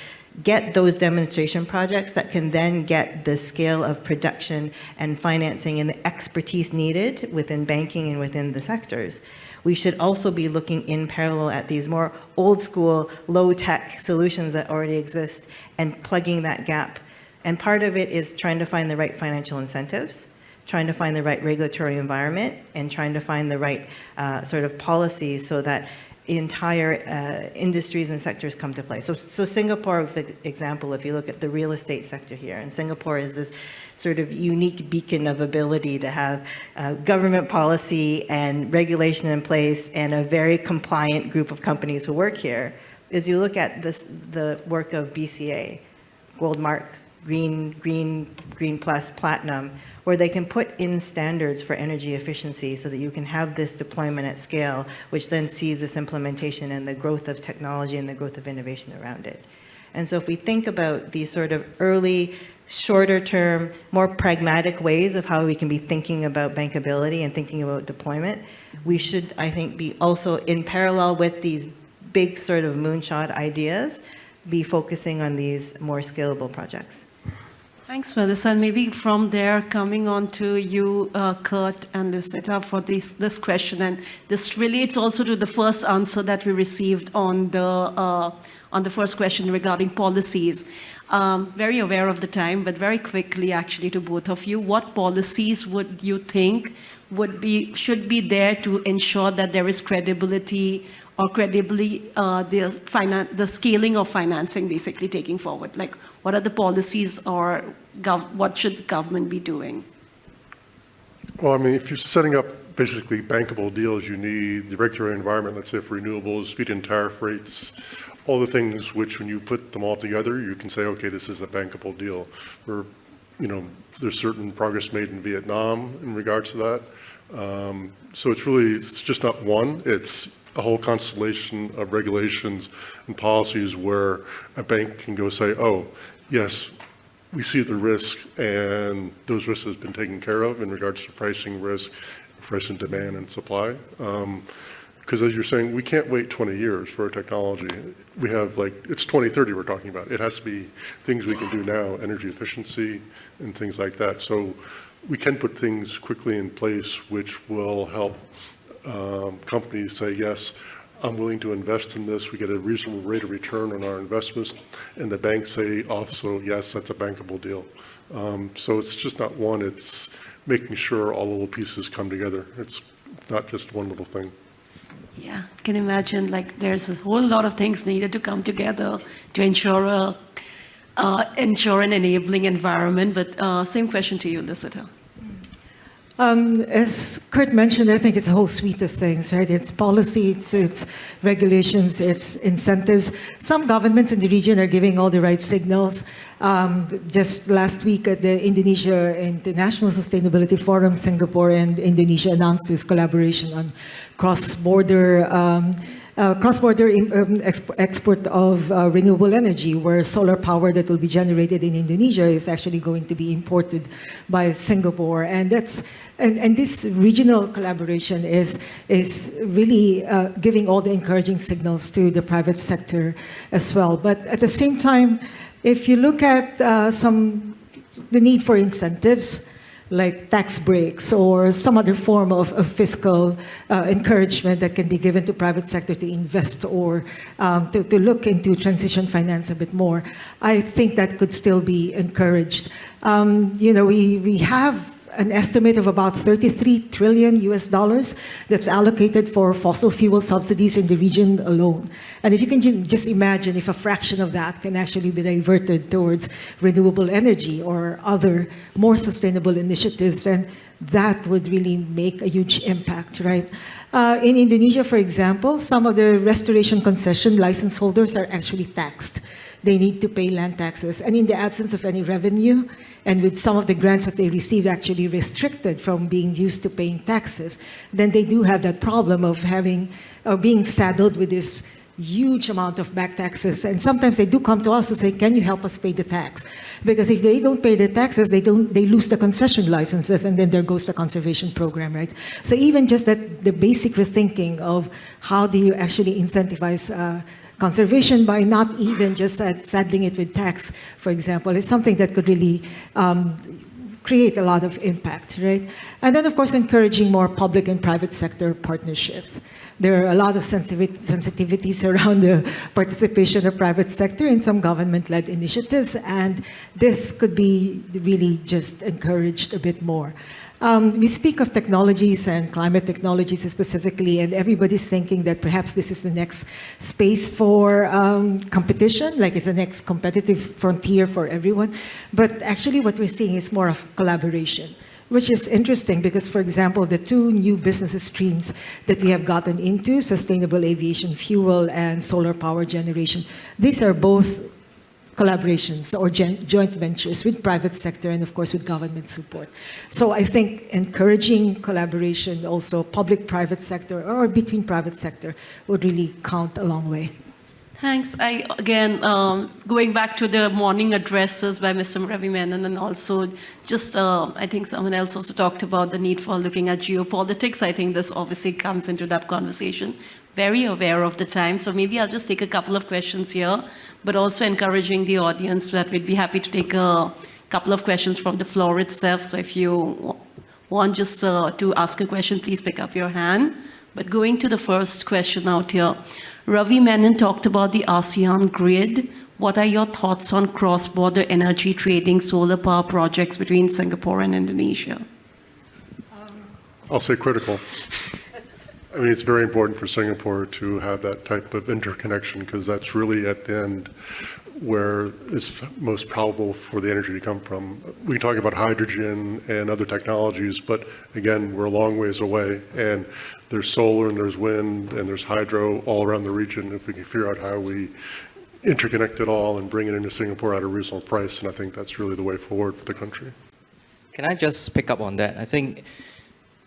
get those demonstration projects that can then get the scale of production and financing and the expertise needed within banking and within the sectors. We should also be looking in parallel at these more old school, low tech solutions that already exist and plugging that gap. And part of it is trying to find the right financial incentives, trying to find the right regulatory environment, and trying to find the right sort of policies so that entire industries and sectors come to play. So Singapore, for example, if you look at the real estate sector here, and Singapore is this sort of unique beacon of ability to have government policy and regulation in place and a very compliant group of companies who work here. As you look at the work of BCA, Gold Mark, Green Plus, Platinum, where they can put in standards for energy efficiency so that you can have this deployment at scale, which then sees this implementation and the growth of technology and the growth of innovation around it. And so if we think about these sort of early, shorter term, more pragmatic ways of how we can be thinking about bankability and thinking about deployment, we should, I think, be also in parallel with these big sort of moonshot ideas, be focusing on these more scalable projects. Thanks, Melissa. And maybe from there, coming on to you, Kurt and Lucetta, for this question. And this relates also to the first answer that we received on the first question regarding policies. Very aware of the time, but very quickly, actually, to both of you, what policies would you think should be there to ensure that there is credibility or the scaling of financing basically taking forward? Like, what are the policies or what should the government be doing? Well, I mean, if you're setting up basically bankable deals, you need the regulatory environment, let's say for renewables, feed-in tariff rates, all the things which when you put them all together, you can say, okay, this is a bankable deal. There's certain progress made in Vietnam in regards to that. So it's just not one, it's a whole constellation of regulations and policies where a bank can go say, oh, yes, we see the risk and those risks have been taken care of in regards to pricing risk, pricing demand and supply. Because as you're saying, we can't wait 20 years for our technology. We have it's 2030 we're talking about. It has to be things we can do now, energy efficiency and things like that. So we can put things quickly in place which will help companies say, yes, I'm willing to invest in this. We get a reasonable rate of return on our investments. And the banks say also, yes, that's a bankable deal. So it's just not one, it's making sure all the little pieces come together. It's not just one little thing. Yeah, I can imagine there's a whole lot of things needed to come together to ensure an enabling environment. But same question to you, Lucetta. As Kurt mentioned, I think it's a whole suite of things, right? It's policy, it's regulations, it's incentives. Some governments in the region are giving all the right signals. Just last week at the Indonesia International Sustainability Forum, Singapore and Indonesia announced this collaboration on cross-border export of renewable energy, where solar power that will be generated in Indonesia is actually going to be imported by Singapore. And this regional collaboration is really giving all the encouraging signals to the private sector as well. But at the same time, if you look at the need for incentives, like tax breaks or some other form of fiscal encouragement that can be given to private sector to invest or to look into transition finance a bit more, I think that could still be encouraged. We have an estimate of about $33 trillion that's allocated for fossil fuel subsidies in the region alone. And if you can just imagine if a fraction of that can actually be diverted towards renewable energy or other more sustainable initiatives, then that would really make a huge impact, right? In Indonesia, for example, some of the restoration concession license holders are actually taxed. They need to pay land taxes. And in the absence of any revenue, and with some of the grants that they received actually restricted from being used to paying taxes, then they do have that problem of being saddled with this huge amount of back taxes. And sometimes they do come to us to say, can you help us pay the tax? Because if they don't pay the taxes, they lose the concession licenses, and then there goes the conservation program, right? So even just the basic rethinking of how do you actually incentivize conservation by not even just saddling it with tax, for example, is something that could really create a lot of impact, right? And then, of course, encouraging more public and private sector partnerships. There are a lot of sensitivities around the participation of private sector in some government-led initiatives, and this could be really just encouraged a bit more. We speak of technologies and climate technologies specifically, and everybody's thinking that perhaps this is the next space for competition, like it's the next competitive frontier for everyone. But actually what we're seeing is more of collaboration, which is interesting because, for example, the two new business streams that we have gotten into, sustainable aviation fuel and solar power generation, these are both collaborations or joint ventures with private sector and of course with government support. So I think encouraging collaboration also public-private sector or between private sector would really count a long way. Thanks. Again, going back to the morning addresses by Mr. Ravi Menon, and also just, I think someone else also talked about the need for looking at geopolitics. I think this obviously comes into that conversation. Very aware of the time, so maybe I'll just take a couple of questions here, but also encouraging the audience that we'd be happy to take a couple of questions from the floor itself. So if you want just to ask a question, please pick up your hand. But going to the first question out here, Ravi Menon talked about the ASEAN grid. What are your thoughts on cross-border energy trading solar power projects between Singapore and Indonesia? I'll say critical. I mean, it's very important for Singapore to have that type of interconnection because that's really at the end where it's most probable for the energy to come from. We can talk about hydrogen and other technologies, but again, we're a long ways away, and there's solar and there's wind and there's hydro all around the region. If we can figure out how we interconnect it all and bring it into Singapore at a reasonable price, and I think that's really the way forward for the country. Can I just pick up on that? I think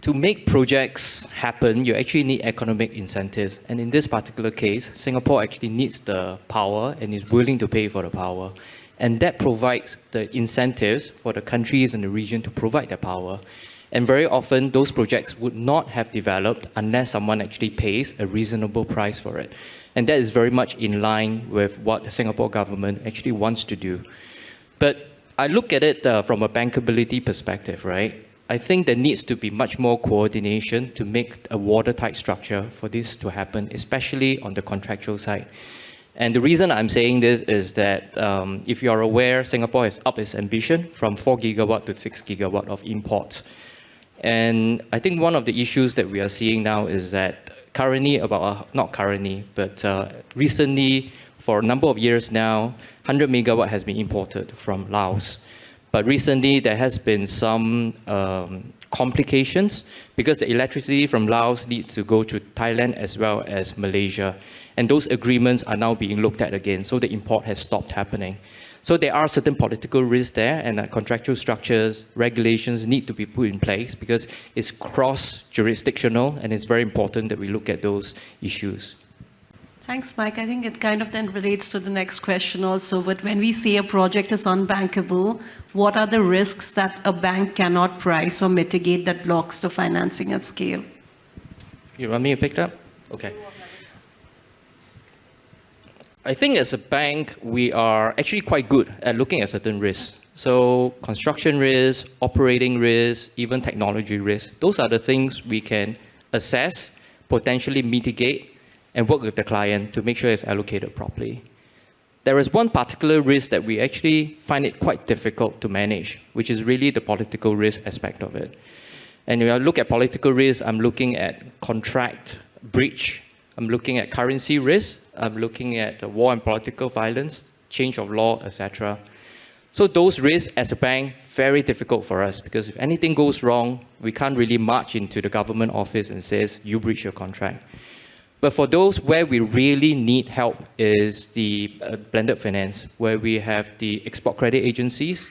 to make projects happen, you actually need economic incentives. And in this particular case, Singapore actually needs the power and is willing to pay for the power. And that provides the incentives for the countries and the region to provide the power. And very often, those projects would not have developed unless someone actually pays a reasonable price for it. And that is very much in line with what the Singapore government actually wants to do. But I look at it from a bankability perspective, right? I think there needs to be much more coordination to make a watertight structure for this to happen, especially on the contractual side. And the reason I'm saying this is that if you are aware, Singapore has upped its ambition from 4 gigawatt to 6 gigawatt of imports. And I think one of the issues that we are seeing now is that recently, for a number of years now, 100 megawatt has been imported from Laos. But recently, there has been some complications because the electricity from Laos needs to go to Thailand as well as Malaysia. And those agreements are now being looked at again, so the import has stopped happening. So there are certain political risks there, and contractual structures, regulations need to be put in place because it's cross-jurisdictional, and it's very important that we look at those issues. Thanks, Mike. I think it kind of then relates to the next question also, but when we say a project is unbankable, what are the risks that a bank cannot price or mitigate that blocks the financing at scale? You want me to pick that up? Okay. I think as a bank, we are actually quite good at looking at certain risks. So construction risk, operating risk, even technology risk, those are the things we can assess, potentially mitigate, and work with the client to make sure it's allocated properly. There is one particular risk that we actually find it quite difficult to manage, which is really the political risk aspect of it. And when I look at political risk, I'm looking at contract breach, I'm looking at currency risk, I'm looking at war and political violence, change of law, etc. So those risks as a bank, very difficult for us because if anything goes wrong, we can't really march into the government office and says, you breach your contract. But for those where we really need help is the blended finance, where we have the export credit agencies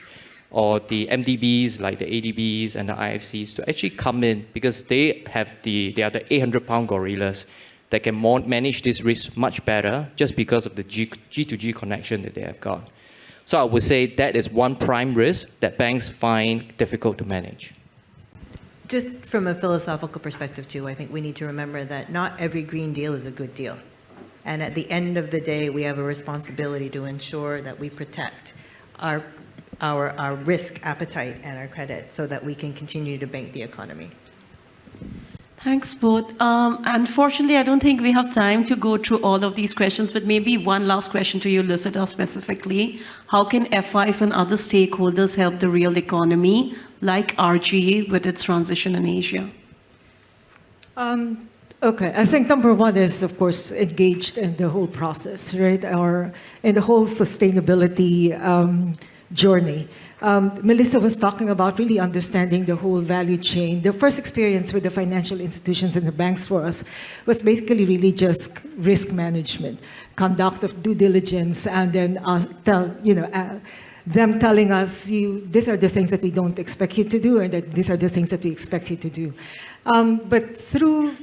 or the MDBs like the ADBs and the IFCs to actually come in because they are the 800-pound gorillas that can manage this risk much better just because of the G2G connection that they have got. So I would say that is one prime risk that banks find difficult to manage. Just from a philosophical perspective, too, I think we need to remember that not every green deal is a good deal. And at the end of the day, we have a responsibility to ensure that we protect our risk appetite and our credit so that we can continue to bank the economy. Thanks, both. Unfortunately, I don't think we have time to go through all of these questions, but maybe one last question to you, Lucida, specifically. How can FIs and other stakeholders help the real economy, like RGE, with its transition in Asia? Okay, I think number one is, of course, engaged in the whole process, right? Or in the whole sustainability journey. Melissa was talking about really understanding the whole value chain. The first experience with the financial institutions and the banks for us was basically really just risk management, conduct of due diligence, and then them telling us, these are the things that we don't expect you to do, and that these are the things that we expect you to do. But through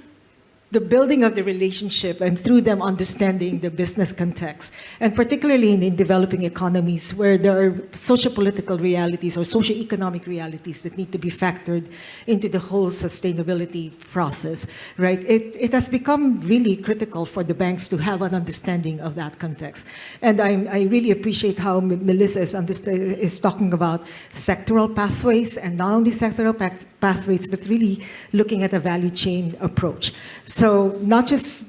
the building of the relationship and through them understanding the business context, and particularly in developing economies where there are socio-political realities or socio-economic realities that need to be factored into the whole sustainability process, right? It has become really critical for the banks to have an understanding of that context. And I really appreciate how Melissa is talking about sectoral pathways, and not only sectoral pathways, but really looking at a value chain approach. So not just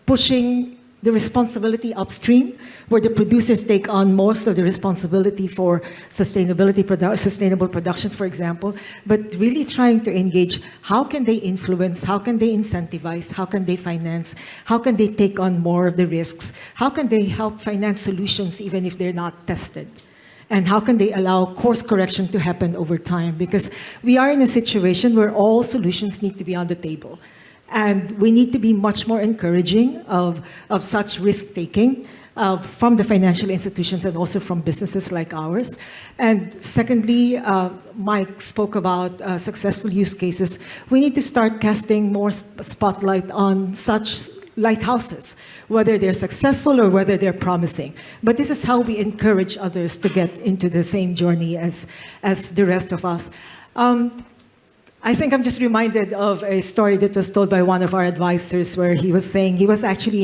pushing the responsibility upstream, where the producers take on most of the responsibility for sustainable production, for example, but really trying to engage how can they influence, how can they incentivize, how can they finance, how can they take on more of the risks, how can they help finance solutions even if they're not tested. And how can they allow course correction to happen over time? Because we are in a situation where all solutions need to be on the table. And we need to be much more encouraging of such risk-taking from the financial institutions and also from businesses like ours. And secondly, Mike spoke about successful use cases. We need to start casting more spotlight on such lighthouses, whether they're successful or whether they're promising. But this is how we encourage others to get into the same journey as the rest of us. I think I'm just reminded of a story that was told by one of our advisors, where he was saying he was actually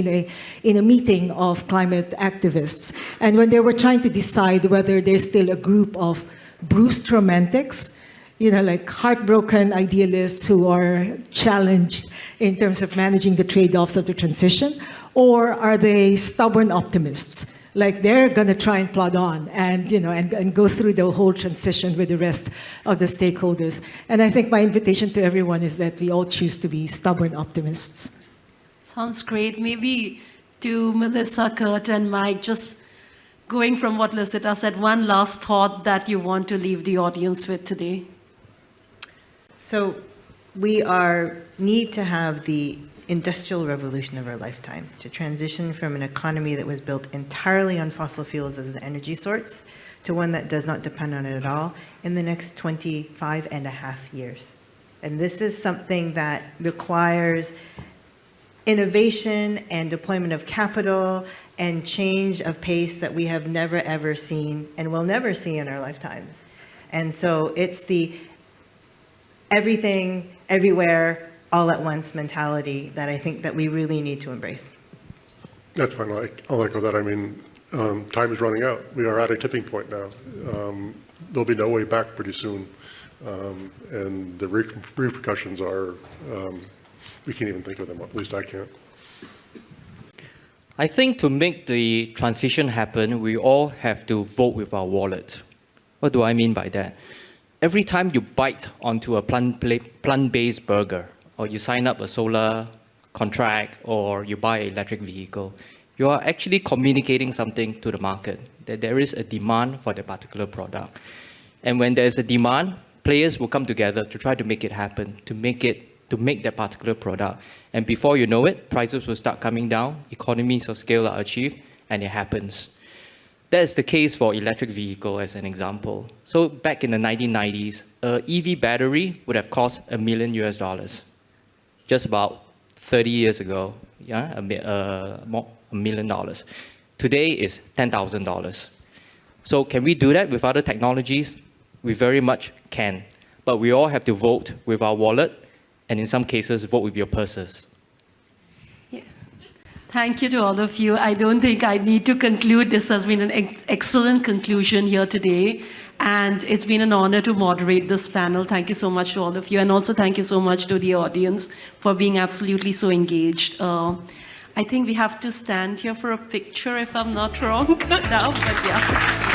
in a meeting of climate activists. And when they were trying to decide whether there's still a group of bruised romantics, like heartbroken idealists who are challenged in terms of managing the trade-offs of the transition, or are they stubborn optimists? Like they're going to try and plod on and, and go through the whole transition with the rest of the stakeholders. And I think my invitation to everyone is that we all choose to be stubborn optimists. Sounds great. Maybe to Melissa, Kurt, and Mike, just going from what Lucita said, one last thought that you want to leave the audience with today. So we need to have the industrial revolution of our lifetime, to transition from an economy that was built entirely on fossil fuels as an energy source to one that does not depend on it at all in the next 25 and a half years. And this is something that requires innovation and deployment of capital and change of pace that we have never, ever seen and will never see in our lifetimes. And so it's the everything, everywhere, all at once mentality that I think that we really need to embrace. That's fine. I'll echo that. I mean, time is running out. We are at a tipping point now. There'll be no way back pretty soon. And the repercussions are, we can't even think of them. At least I can't. I think to make the transition happen, we all have to vote with our wallet. What do I mean by that? Every time you bite onto a plant-based burger, or you sign up a solar contract, or you buy an electric vehicle, you are actually communicating something to the market, that there is a demand for that particular product. And when there's a demand, players will come together to try to make it happen, to make that particular product. And before you know it, prices will start coming down, economies of scale are achieved, and it happens. That's the case for electric vehicle as an example. So back in the 1990s, an EV battery would have cost $1 million. Just about 30 years ago, $1 million. Today is $10,000. So can we do that with other technologies? We very much can. But we all have to vote with our wallet, and in some cases, vote with your purses. Yeah. Thank you to all of you. I don't think I need to conclude. This has been an excellent conclusion here today. And it's been an honor to moderate this panel. Thank you so much to all of you. And also thank you so much to the audience for being absolutely so engaged. I think we have to stand here for a picture, if I'm not wrong now, but yeah.